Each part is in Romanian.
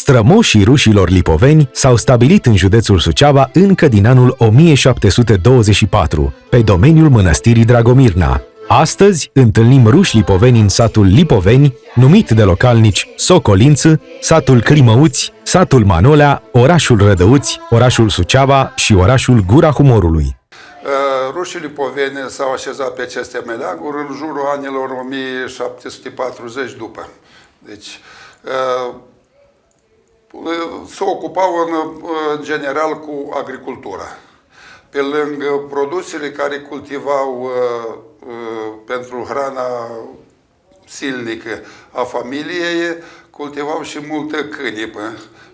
Strămoșii rușilor lipoveni s-au stabilit în județul Suceava încă din anul 1724, pe domeniul mănăstirii Dragomirna. Astăzi întâlnim ruși lipoveni în satul Lipoveni, numit de localnici Socolință, satul Climăuți, satul Manolea, orașul Rădăuți, orașul Suceava și orașul Gura Humorului. Rușii lipoveni s-au așezat pe aceste meleaguri în jurul anilor 1740 după. Deci, se ocupau în general cu agricultura. Pe lângă produsele care cultivau pentru hrana silnică a familiei, cultivau și multă câinipă,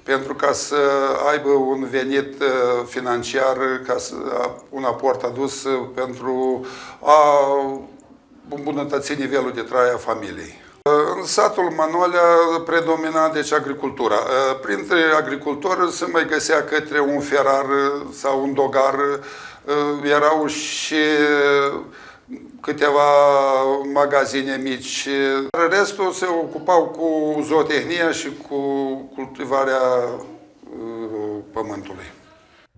pentru ca să aibă un venit financiar, un aport adus pentru a îmbunătăți nivelul de trai a familiei. În satul Manolea predomina deci agricultura. Printre agricultori se mai găsea către un ferar sau un dogar, erau și câteva magazine mici. Restul se ocupau cu zootehnia și cu cultivarea pământului.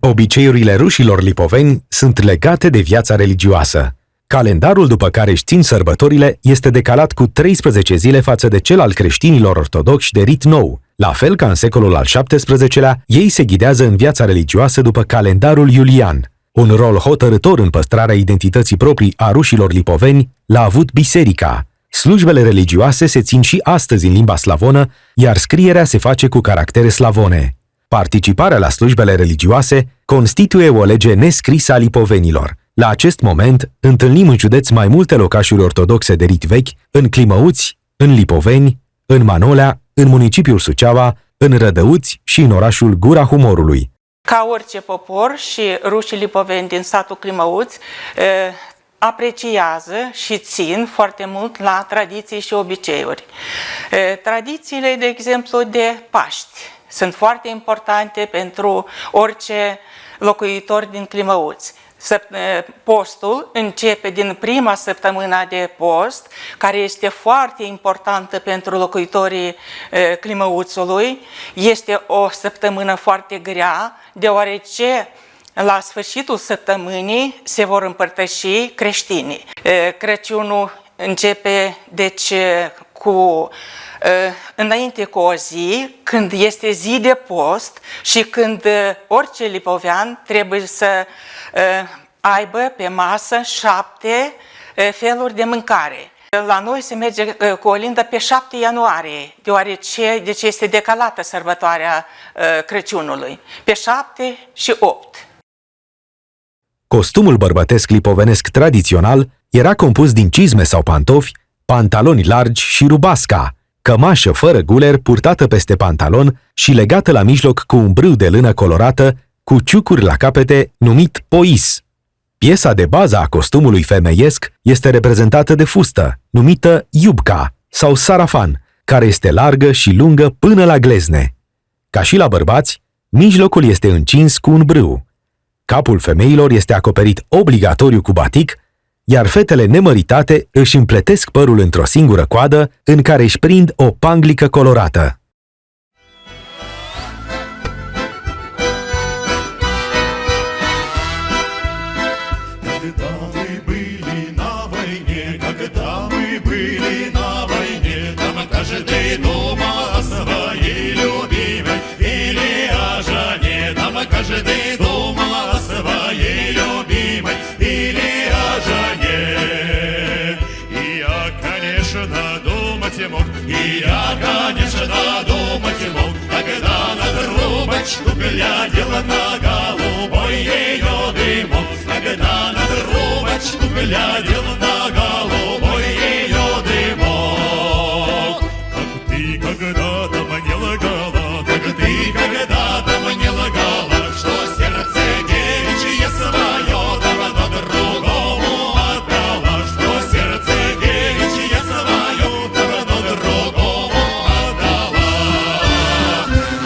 Obiceiurile rușilor lipoveni sunt legate de viața religioasă. Calendarul după care își țin sărbătorile este decalat cu 13 zile față de cel al creștinilor ortodoxi de rit nou. La fel ca în secolul al XVII-lea, ei se ghidează în viața religioasă după calendarul iulian. Un rol hotărâtor în păstrarea identității proprii a rușilor lipoveni l-a avut biserica. Slujbele religioase se țin și astăzi în limba slavonă, iar scrierea se face cu caractere slavone. Participarea la slujbele religioase constituie o lege nescrisă a lipovenilor. La acest moment, întâlnim în județ mai multe locașuri ortodoxe de rit vechi, în Climăuți, în Lipoveni, în Manolea, în municipiul Suceava, în Rădăuți și în orașul Gura Humorului. Ca orice popor, și rușii lipoveni din satul Climăuți apreciază și țin foarte mult la tradiții și obiceiuri. Tradițiile, de exemplu, de Paști sunt foarte importante pentru orice locuitor din Climăuți. Postul începe din prima săptămână de post, care este foarte importantă pentru locuitorii Climăuțului. Este o săptămână foarte grea, deoarece la sfârșitul săptămânii se vor împărtăși creștinii. Crăciunul începe, deci, înainte cu o zi, când este zi de post și când orice lipovean trebuie să aibă pe masă 7 feluri de mâncare. La noi se merge cu olindă pe 7 ianuarie, deoarece deci este decalată sărbătoarea Crăciunului, pe 7 și 8. Costumul bărbătesc lipovenesc tradițional era compus din cizme sau pantofi, pantaloni largi și rubasca, cămașă fără guler purtată peste pantalon și legată la mijloc cu un brâu de lână colorată, cu ciucuri la capete, numit pois. Piesa de bază a costumului femeiesc este reprezentată de fustă, numită iubca sau sarafan, care este largă și lungă până la glezne. Ca și la bărbați, mijlocul este încins cu un brâu. Capul femeilor este acoperit obligatoriu cu batic, iar fetele nemăritate își împletesc părul într-o singură coadă în care își prind o panglică colorată. И я, конечно, думать мог, когда на трубочку глядела на голубой ее дымок, когда на трубочку глядела на голубой ее дымок. Как ты когда-то мне лгала, как ты когда-то мне лгала, что сердце девичье свое давно другому отдала, что сердце девичье свое давно другому отдала.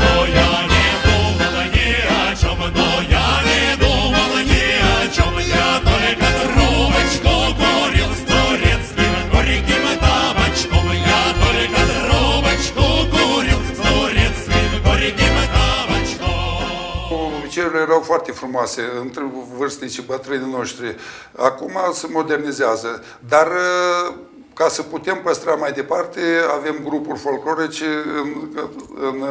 Но я не думала ни о чем, но я не думала ни о чем, я только трубочку курила. Obiceiurile erau foarte frumoase între vârstnicii bătrânii noștri. Acum se modernizează, dar ca să putem păstra mai departe, avem grupuri folclorice în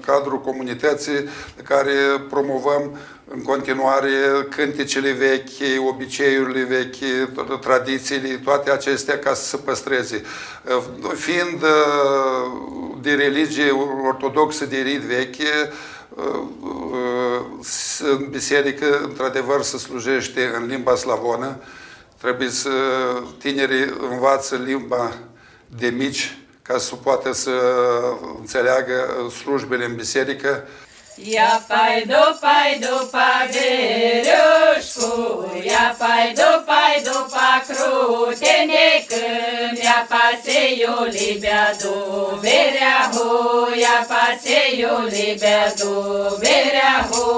cadrul comunității care promovăm în continuare cântecele vechi, obiceiurile vechi, tradițiile, toate acestea ca să se păstreze. Fiind de religie ortodoxă de rit veche, în biserică, într-adevăr, se slujește în limba slavonă. Trebuie să tinerii învață limba de mici ca să poată să înțeleagă slujbele în biserică. Ja pajdu paderušku, ja pajdu pa krutene când ja paseju libedu berehu, ja paseju libedu berehu.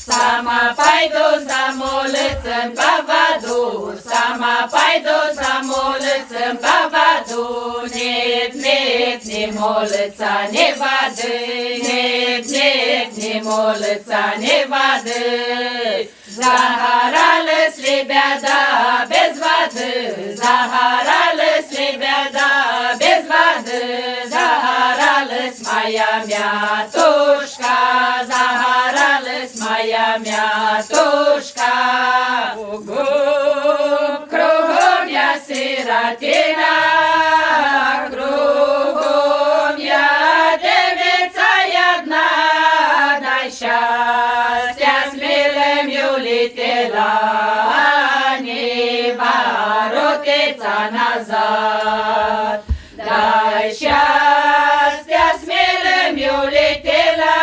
Sama pajdu zamolățăm pavadu, sama pajdu zamolățăm pavadu, net nemolăța ne vadă, net nemolăța ne vadă. Zaharală slebea da bez vadă, zaharală slebea da bez vadă, zaharală-s maia mea tușca, zaharală-s maia mea tușca. Kruhomia siratina, kruhomia deveța iadna, dai șastea smelem iulite la nevaroteța nazar. Dai șastea smelem iulite la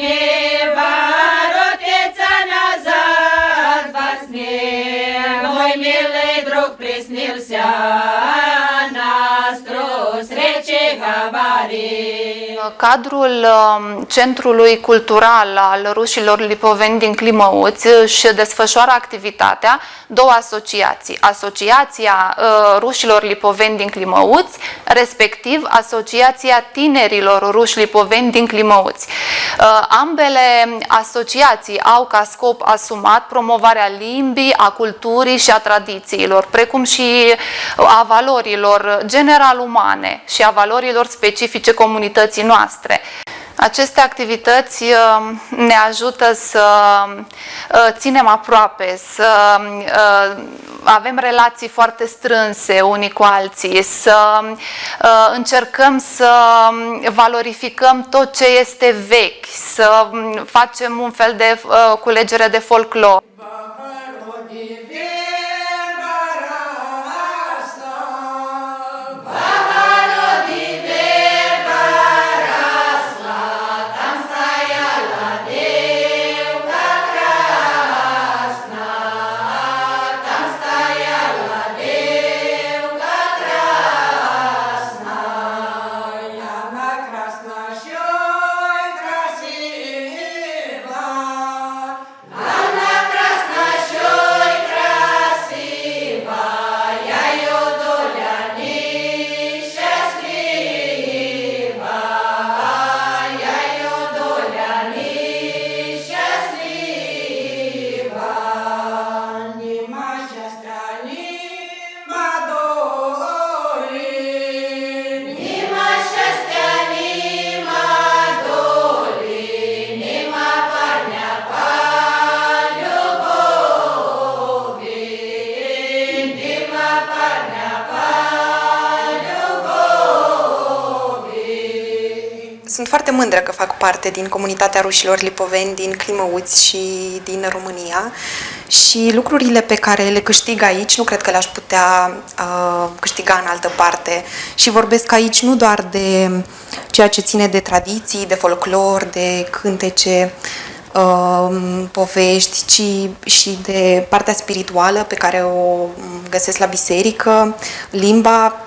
nevaroteța nazar. Vasnel, moj milej drug prisnilся, nastros reče gavari. Cadrul Centrului Cultural al Rușilor Lipoveni din Climăuți își desfășoară activitatea două asociații. Asociația Rușilor Lipoveni din Climăuți, respectiv Asociația Tinerilor Ruși Lipoveni din Climăuți. Ambele asociații au ca scop asumat promovarea limbii, a culturii și a tradițiilor, precum și a valorilor general umane și a valorilor specifice comunității noastre. Aceste activități ne ajută să ținem aproape, să avem relații foarte strânse unii cu alții, să încercăm să valorificăm tot ce este vechi, să facem un fel de culegere de folclor. Sunt foarte mândră că fac parte din comunitatea rușilor lipoveni din Climăuți și din România și lucrurile pe care le câștig aici nu cred că le-aș putea câștiga în altă parte. Și vorbesc aici nu doar de ceea ce ține de tradiții, de folclor, de cântece, povești, ci și de partea spirituală pe care o găsesc la biserică, limba.